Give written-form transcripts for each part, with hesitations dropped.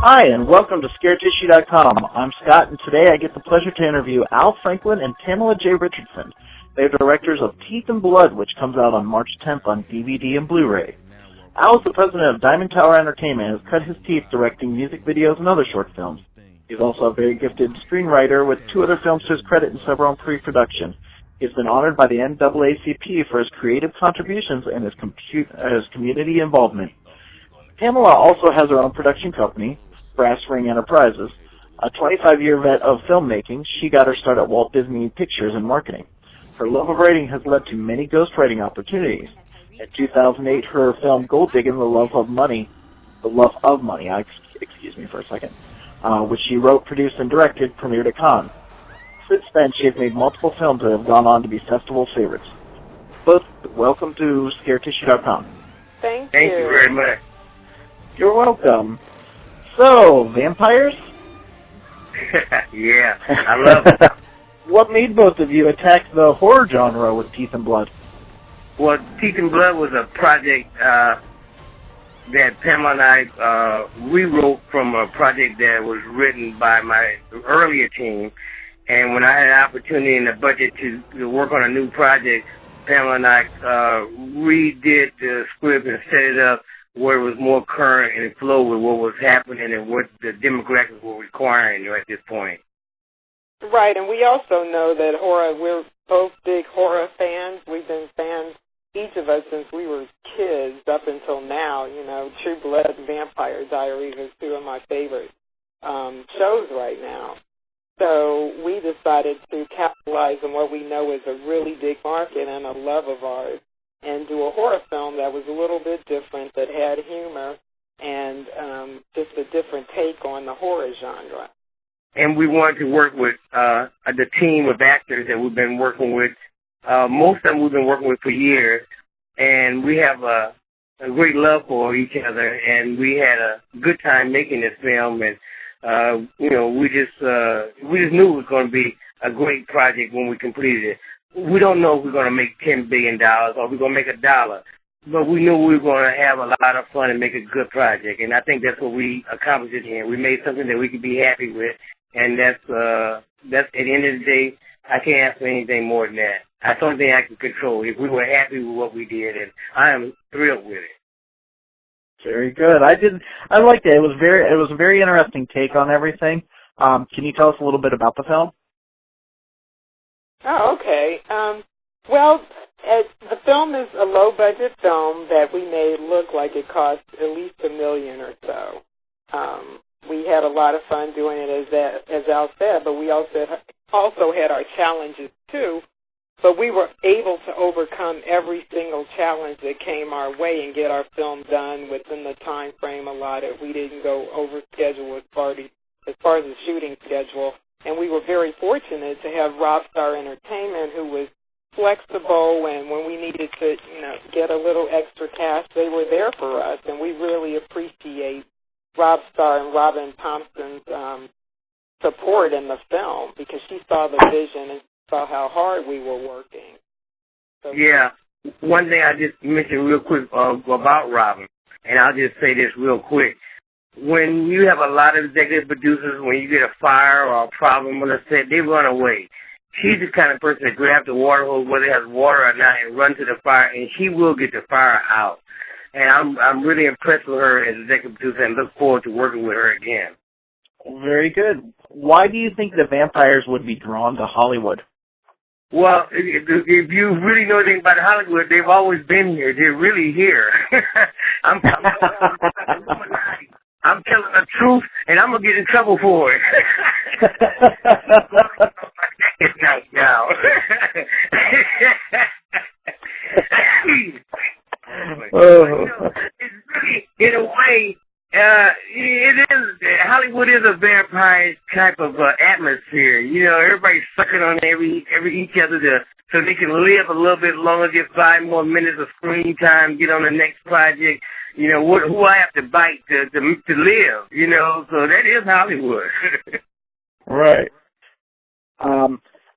Hi, and welcome to ScareTissue.com. I'm Scott, and today I get the pleasure to interview Al Franklin and Pamela J. Richardson. They are directors of Teeth and Blood, which comes out on March 10th on DVD and Blu-ray. Al is the president of Diamond Tower Entertainment and has cut his teeth directing music videos and other short films. He's also a very gifted screenwriter with 2 other films to his credit and several in pre-production. He has been honored by the NAACP for his creative contributions and his community involvement. Pamela also has her own production company, Brass Ring Enterprises. A 25-year vet of filmmaking, she got her start at Walt Disney Pictures in marketing. Her love of writing has led to many ghostwriting opportunities. In 2008, her film Gold Diggin', The Love of Money, which she wrote, produced, and directed, premiered at Cannes. Since then, she has made multiple films that have gone on to be festival favorites. Both, welcome to ScareTissue.com. Thank you very much. You're welcome. So, vampires? Yeah, I love it. What made both of you attack the horror genre with Teeth and Blood? Well, Teeth and Blood was a project that Pamela and I rewrote from a project that was written by my earlier team. And when I had an opportunity and a budget to work on a new project, Pamela and I redid the script and set it up where it was more current and it flowed with what was happening and what the demographics were requiring at this point. Right, and we also know that we're both big horror fans. We've been fans, each of us, since we were kids up until now. You know, True Blood and Vampire Diaries are 2 of my favorite shows right now. So we decided to capitalize on what we know is a really big market and a love of ours, and do a horror film that was a little bit different, that had humor and just a different take on the horror genre. And we wanted to work with the team of actors that we've been working with. Most of them we've been working with for years, and we have a great love for each other, and we had a good time making this film, and we just knew it was going to be a great project when we completed it. We don't know if we're going to make $10 billion or we're going to make $1, but we knew we were going to have a lot of fun and make a good project, and I think that's what we accomplished here. We made something that we could be happy with, and that's at the end of the day, I can't ask for anything more than that. That's the only thing I can control. If we were happy with what we did, and I am thrilled with it. Very good. I liked it. It was a very interesting take on everything. Can you tell us a little bit about the film? Oh, okay. The film is a low-budget film that we made look like it cost at least $1 million or so. We had a lot of fun doing it, as Al said, but we also had our challenges too. But we were able to overcome every single challenge that came our way and get our film done within the time frame allotted. We didn't go over schedule as far as the shooting schedule. And we were very fortunate to have Robstar Entertainment, who was flexible, and when we needed to, get a little extra cash, they were there for us. And we really appreciate Robstar and Robin Thompson's support in the film, because she saw the vision and saw how hard we were working. So, yeah. One thing I just mentioned real quick about Robin, and I'll just say this real quick. When you have a lot of executive producers, when you get a fire or a problem on the set, they run away. She's the kind of person that grabs the water hose, whether it has water or not, and run to the fire, and she will get the fire out. And I'm really impressed with her as executive producer and look forward to working with her again. Very good. Why do you think the vampires would be drawn to Hollywood? Well, if you really know anything about Hollywood, they've always been here. They're really here. I'm telling the truth, and I'm going to get in trouble for it. It's not now. It's really, in a way, Hollywood is a vampire type of atmosphere. Everybody's sucking on each other so they can live a little bit longer, get 5 more minutes of screen time, get on the next project. Who I have to bite to live, so that is Hollywood. Right.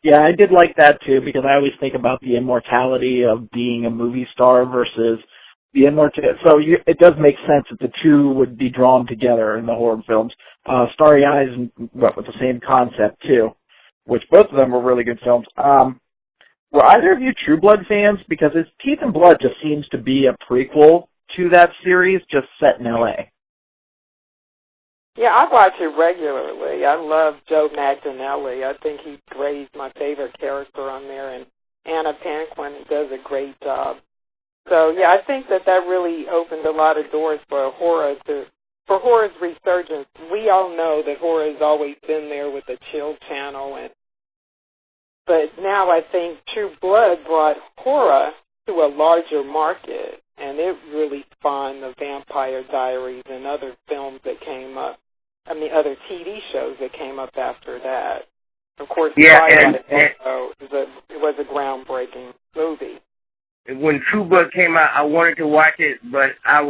Yeah, I did like that too, because I always think about the immortality of being a movie star versus The Immortal. So it does make sense that the two would be drawn together in the horror films. Starry Eyes, with the same concept too, which both of them were really good films. Were either of you True Blood fans? Because it's Teeth and Blood just seems to be a prequel to that series, just set in L.A. Yeah, I watch it regularly. I love Joe Manganiello. I think he's great. He's my favorite character on there, and Anna Paquin does a great job. So, yeah, I think that really opened a lot of doors for horror's resurgence. We all know that horror has always been there with the Chill Channel, but now I think True Blood brought horror to a larger market, and it really spawned the Vampire Diaries and other films that came up. I mean, other TV shows that came up after that. Of course, Twilight it was a groundbreaking movie. When True Blood came out, I wanted to watch it, but I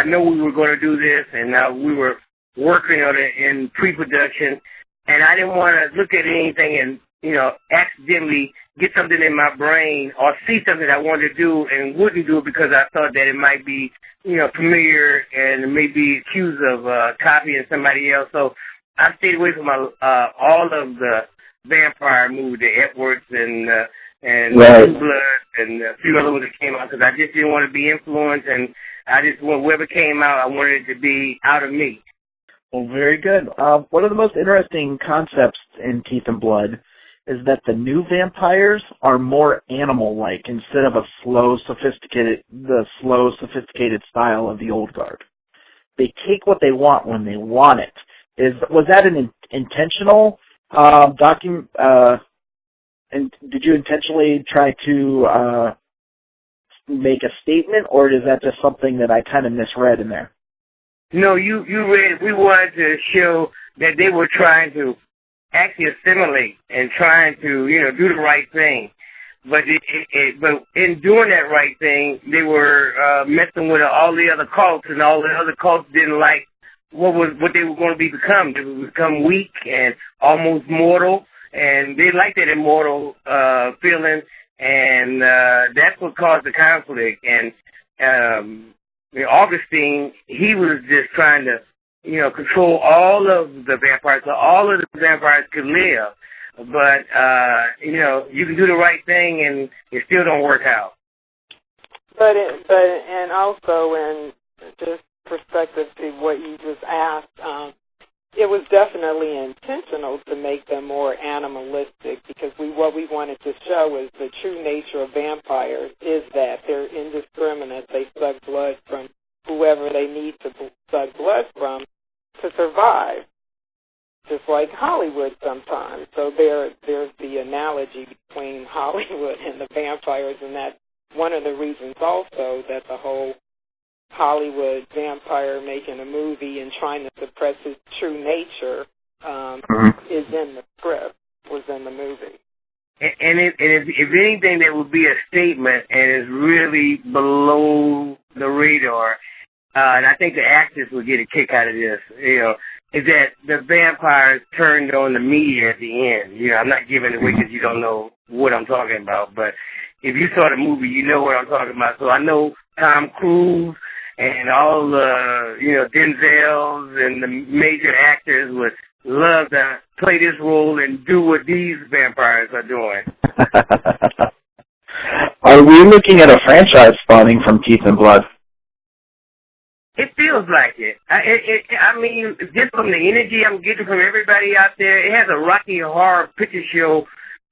know we were going to do this, and we were working on it in pre-production, and I didn't want to look at anything and, accidentally get something in my brain or see something I wanted to do and wouldn't do it because I thought that it might be, familiar and maybe accused of copying somebody else. So I stayed away from all of the vampire movies, the Edwards and right. True Blood and a few other ones that came out because I just didn't want to be influenced, and I just whatever came out, I wanted it to be out of me. Well, very good. One of the most interesting concepts in Teeth and Blood is that the new vampires are more animal-like instead of the slow, sophisticated style of the old guard. They take what they want when they want it. Was that an intentional and did you intentionally try to make a statement, or is that just something that I kind of misread in there? No, you read. We wanted to show that they were trying to actually assimilate and trying to, do the right thing. But but in doing that right thing, they were messing with all the other cults, and all the other cults didn't like what they were going to become. They would become weak and almost mortal, and they liked that immortal feeling, and that's what caused the conflict. And Augustine, he was just trying to, control all of the vampires, so all of the vampires could live. But, you can do the right thing and it still don't work out. And also in just perspective to what you just asked, it was definitely intentional to make them more animalistic because what we wanted to show is the true nature of vampires is that they're indiscriminate. They suck blood from whoever they need to suck blood from to survive, just like Hollywood sometimes. So there's the analogy between Hollywood and the vampires, and that's one of the reasons also that the whole Hollywood vampire making a movie and trying to suppress his true nature is in the script, was in the movie. And if anything, that would be a statement and is really below the radar, and I think the actors would get a kick out of this, is that the vampires turned on the media at the end. I'm not giving it away because you don't know what I'm talking about, but if you saw the movie, you know what I'm talking about. So I know Tom Cruise and all the, Denzels and the major actors would love to play this role and do what these vampires are doing. Are we looking at a franchise spawning from Teeth and Blood? It feels like it. I mean, just from the energy I'm getting from everybody out there, it has a Rocky Horror Picture Show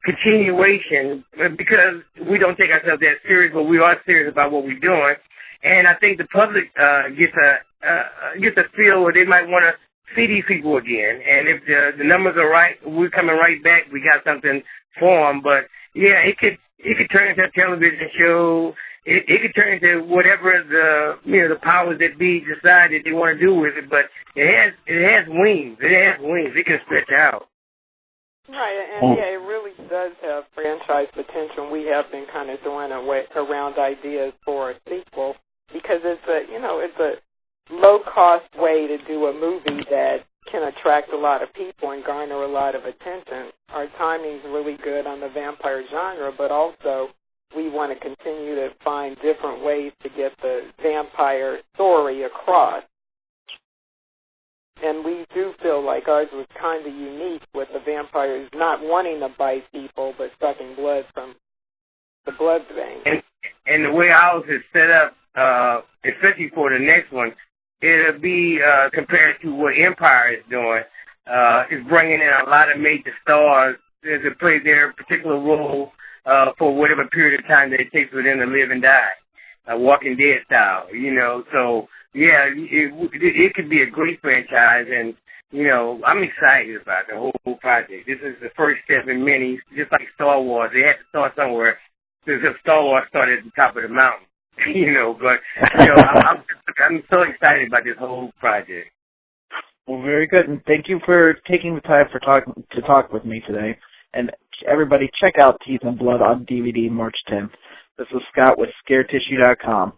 continuation because we don't take ourselves that serious, but we are serious about what we're doing. And I think the public gets a feel where they might want to see these people again. And if the numbers are right, we're coming right back. We got something for them. But yeah, it could turn into a television show. It could turn into whatever the powers that be decide that they want to do with it. But it has wings. It has wings. It can stretch out. Right, and yeah, it really does have franchise potential. We have been kind of throwing around ideas for a sequel because it's a low-cost way to do a movie that can attract a lot of people and garner a lot of attention. Our timing's really good on the vampire genre, but also we want to continue to find different ways to get the vampire story across. And we do feel like ours was kind of unique with the vampires not wanting to bite people but sucking blood from the blood vein. And the way ours is set up, especially for the next one, it'll be compared to what Empire is doing. It's bringing in a lot of major stars to play their particular role for whatever period of time that it takes for them to live and die, Walking Dead style, you know. So, yeah, it could be a great franchise, and, you know, I'm excited about the whole project. This is the first step in many, just like Star Wars. They had to start somewhere, because Star Wars started at the top of the mountain, you know. But, you know, I'm so excited about this whole project. Well, very good, and thank you for taking the time to talk with me today. And everybody, check out Teeth and Blood on DVD March 10th. This is Scott with ScareTissue.com.